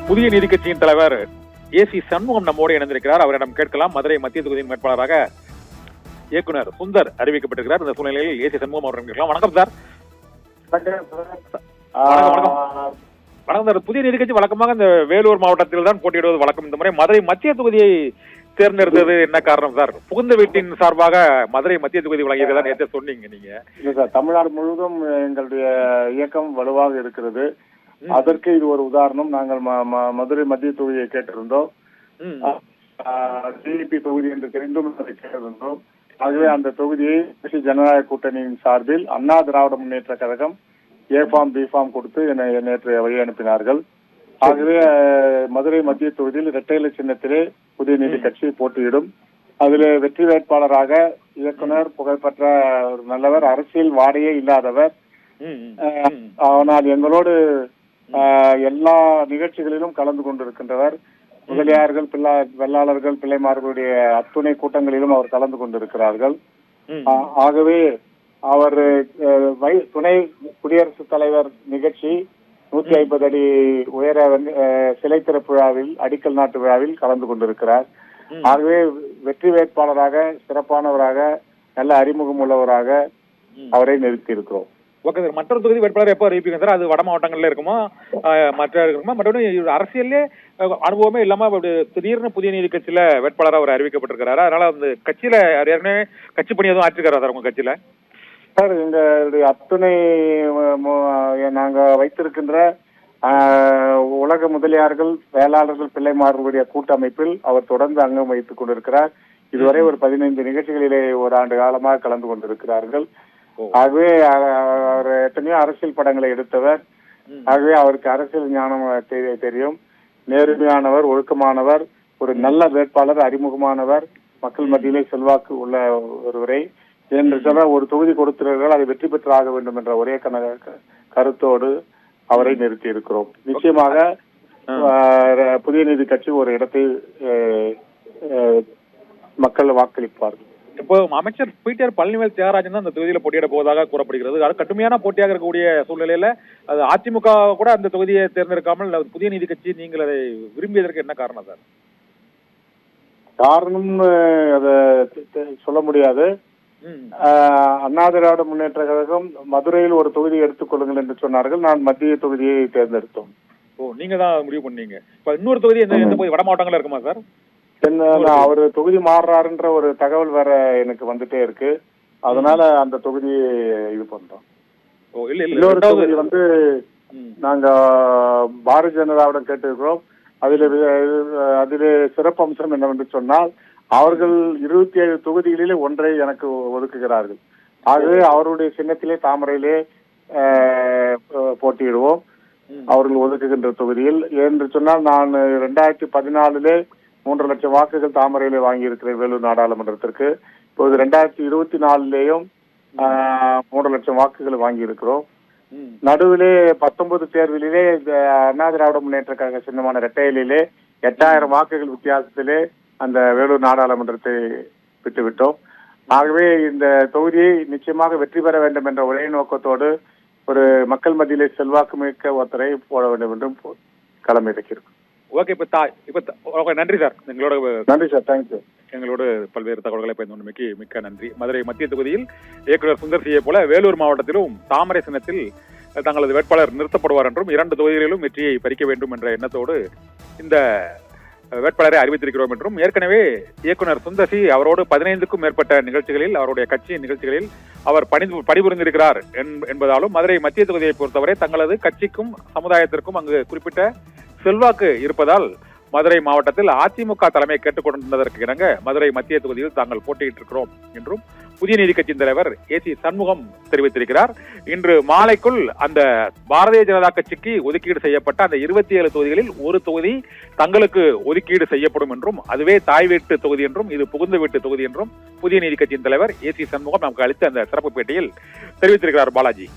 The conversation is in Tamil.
புதிய நீதி கட்சியின் தலைவர் ஏசி சண்முகம் நம்மோடு இணைந்திருக்கிறார். அவரிடம் கேட்கலாம். மதுரை மத்திய தொகுதியின் வேட்பாளராக இயக்குனர் சுந்தர் அறிவிக்கப்பட்டிருக்கிறார். இந்த சூழ்நிலையில் ஏசி சண்முகம் அவரிடம் கேட்கலாம். வணக்கம் சார். வணக்கம் சார். புதிய நீதி கட்சி வழக்கமாக இந்த வேலூர் மாவட்டத்தில் தான் போட்டியிடுவது வழக்கம். இந்த முறை மதுரை மத்திய தொகுதியை தேர்ந்தெடுத்தது என்ன காரணம் சார்? புகுந்த வீட்டின் சார்பாக மதுரை மத்திய தொகுதி வழங்கியதா நேற்று சொன்னீங்க நீங்க. இல்ல சார், தமிழ்நாடு முழுவதும் எங்களுடைய இயக்கம் வலுவாக இருக்கிறது. அதற்கு இது ஒரு உதாரணம். நாங்கள் மதுரை மத்திய தொகுதியை கேட்டிருந்தோம். டிடிபி தொகுதி என்று தெரிந்தும் அதை கேட்டிருந்தோம். ஆகவே அந்த தொகுதியை தேசிய ஜனநாயக கூட்டணியின் சார்பில் அண்ணா திராவிட முன்னேற்ற கழகம் ஏஃபார்ம் பிஃபார்ம் கொடுத்து நேற்று வழி அனுப்பினார்கள். ஆகவே மதுரை மத்திய தொகுதியில் இரட்டை சின்னத்திலே புதிய நீதி கட்சி போட்டியிடும். அதில் வெற்றி வேட்பாளராக இயக்குனர் புகழ்பெற்ற ஒரு நல்லவர், அரசியல் வாடையே இல்லாதவர். ஆனால் எங்களோடு எல்லா நிகழ்ச்சிகளிலும் கலந்து கொண்டிருக்கின்றவர். முதலியார்கள், வெள்ளாளர்கள், பிள்ளைமார்களுடைய அத்துணை கூட்டங்களிலும் அவர் கலந்து கொண்டிருக்கிறார்கள். ஆகவே அவர் துணை குடியரசுத் தலைவர் நிகழ்ச்சி 150 அடி உயர சிலை திறப்பு விழாவில், அடிக்கல் நாட்டு விழாவில் கலந்து கொண்டிருக்கிறார். ஆகவே வெற்றி வேட்பாளராக, சிறப்பானவராக, நல்ல அறிமுகம் உள்ளவராக அவரை நிறுத்தி இருக்கிறோம். Okay sir. மற்றொரு தொகுதி வேட்பாளர் எப்போ அறிவிப்பீங்க சார்? அது வட மாவட்டங்கள்ல இருக்குமா, மற்றபடி அரசியல்லே அனுபவமே இல்லாம திடீர்னு புதிய நீதி கட்சியில வேட்பாளராக அவர் அறிவிக்கப்பட்டிருக்கிறாரு. அதனால அந்த கட்சியில ஏற்கனவே கட்சி பணி எதுவும் ஆற்றிருக்காரா சார் உங்க கட்சியில? சார், எங்களுடைய அத்துணை நாங்க வைத்திருக்கின்ற உலக முதலியார்கள், வேளாளர்கள், பிள்ளைமார்களுடைய கூட்டமைப்பில் அவர் தொடர்ந்து அங்கம் வைத்துக் கொண்டிருக்கிறார். இதுவரை ஒரு 15 நிகழ்ச்சிகளிலே ஒரு ஆண்டு காலமாக கலந்து கொண்டிருக்கிறார்கள். ஆகவே அவர் எத்தனையோ அரசியல் படங்களை எடுத்தவர். ஆகவே அவருக்கு அரசியல் ஞானம் தெரியும். நேர்மையானவர், ஒழுக்கமானவர், ஒரு நல்ல வேட்பாளர், அறிமுகமானவர், மக்கள் மத்தியிலே செல்வாக்கு உள்ள ஒருவரை என்று சொல்ல ஒரு தொகுதி கொடுத்திருக்கிறார்கள், அதை வெற்றி பெற்று ஆக வேண்டும் என்ற ஒரே கருத்தோடு அவரை நிறுத்தி இருக்கிறோம். நிச்சயமாக புதிய நீதி கட்சி ஒரு இடத்தை மக்கள் வாக்களிப்பார்கள். இப்போ அமைச்சர் பிடிஆர் பழனிவேல் தியாகராஜன் தான் அந்த தொகுதியில போட்டியிட போவதாக கூறப்படுகிறது. அது கடுமையான போட்டியாக இருக்கக்கூடிய சூழ்நிலையில அது அதிமுக கூட அந்த தொகுதியை தேர்ந்தெடுக்காமல் புதிய நீதி கட்சி நீங்கள் அதை விரும்பியதற்கு என்ன காரணம் சார்? காரணம் அதை சொல்ல முடியாது. அண்ணா திராவிட முன்னேற்ற கழகம் மதுரையில் ஒரு தொகுதியை எடுத்துக் கொள்ளுங்கள் என்று சொன்னார்கள். நான் மத்திய தொகுதியை தேர்ந்தெடுத்தோம். ஓ, நீங்க தான் முடிவு பண்ணீங்க. இப்ப இன்னொரு தொகுதி எந்த தொகுதி வட மாவட்டங்கள்ல இருக்குமா சார்? அவரு தொகுதி மாறுறாருன்ற ஒரு தகவல் வேற எனக்கு வந்துட்டே இருக்கு. அதனால அந்த தொகுதியை இது பண்றோம். இன்னொரு தொகுதி நாங்க பாரதிய ஜனதாவிடம் கேட்டிருக்கிறோம். அதிலே சிறப்பு அம்சம் என்னவென்று சொன்னால், அவர்கள் 27 தொகுதிகளிலே ஒன்றை எனக்கு ஒதுக்குகிறார்கள். ஆகவே அவருடைய சின்னத்திலே தாமரையிலே போட்டியிடுவோம். அவர்கள் ஒதுக்குகின்ற தொகுதியில் என்று சொன்னால், நான் 2014 3 லட்சம் வாக்குகள் தாமரையிலே வாங்கி இருக்கிறேன் வேலூர் நாடாளுமன்றத்திற்கு. இப்போது 2024 3 லட்சம் வாக்குகள் வாங்கி இருக்கிறோம். நடுவிலே 19 தேர்தலிலே அண்ணா திராவிட முன்னேற்ற கழக சின்னமான இரட்டையிலே 8000 வாக்குகள் வித்தியாசத்திலே அந்த வேலூர் நாடாளுமன்றத்தை விட்டுவிட்டோம். ஆகவே இந்த தொகுதியை நிச்சயமாக வெற்றி பெற வேண்டும் என்ற ஒரே நோக்கத்தோடு ஒரு மக்கள் மத்தியிலே செல்வாக்கு மிக்க ஒருத்தரை போட வேண்டும் என்றும் களம் இறக்கியிருக்கும். ஓகே, இப்ப நன்றி சார். எங்களோட நன்றி சார். தேங்க்யூ. எங்களோடு பல்வேறு தகவல்களை பயன்படுத்தி மிக்க நன்றி. மதுரை மத்திய தொகுதியில் இயக்குனர் சுந்தர் சியை போல வேலூர் மாவட்டத்திலும் தாமரை சின்னத்தில் தங்களது வேட்பாளர் நிறுத்தப்படுவார் என்றும் 2 தொகுதிகளிலும் வெற்றியை பறிக்க வேண்டும் என்ற எண்ணத்தோடு இந்த வேட்பாளரை அறிவித்திருக்கிறோம் என்றும், ஏற்கனவே இயக்குனர் சுந்தர்சி அவரோடு 15க்கும் மேற்பட்ட நிகழ்ச்சிகளில், அவருடைய கட்சியின் நிகழ்ச்சிகளில் அவர் பணிபுரிந்திருக்கிறார் என்பதாலும் மதுரை மத்திய தொகுதியை பொறுத்தவரை தங்களது கட்சிக்கும் சமுதாயத்திற்கும் அங்கு குறிப்பிட்ட செல்வாக்கு இருப்பதால் மதுரை மாவட்டத்தில் அதிமுக தலைமை கேட்டுக்கொண்டிருந்ததற்கு இணங்க மதுரை மத்திய தொகுதியில் தாங்கள் போட்டியிட்டிருக்கிறோம் என்றும் புதிய நீதி கட்சியின் தலைவர் ஏசி சண்முகம் தெரிவித்திருக்கிறார். இன்று மாலைக்குள் அந்த பாரதிய ஜனதா கட்சிக்கு ஒதுக்கீடு செய்யப்பட்ட அந்த 27 தொகுதிகளில் ஒரு தொகுதி தங்களுக்கு ஒதுக்கீடு செய்யப்படும் என்றும், அதுவே தாய் வீட்டு தொகுதி என்றும், இது புகுந்த வீட்டு தொகுதி என்றும் புதிய நீதி கட்சியின் தலைவர் ஏசி சண்முகம் நமக்கு அளித்த அந்த சிறப்பு பேட்டியில் தெரிவித்திருக்கிறார். பாலாஜி.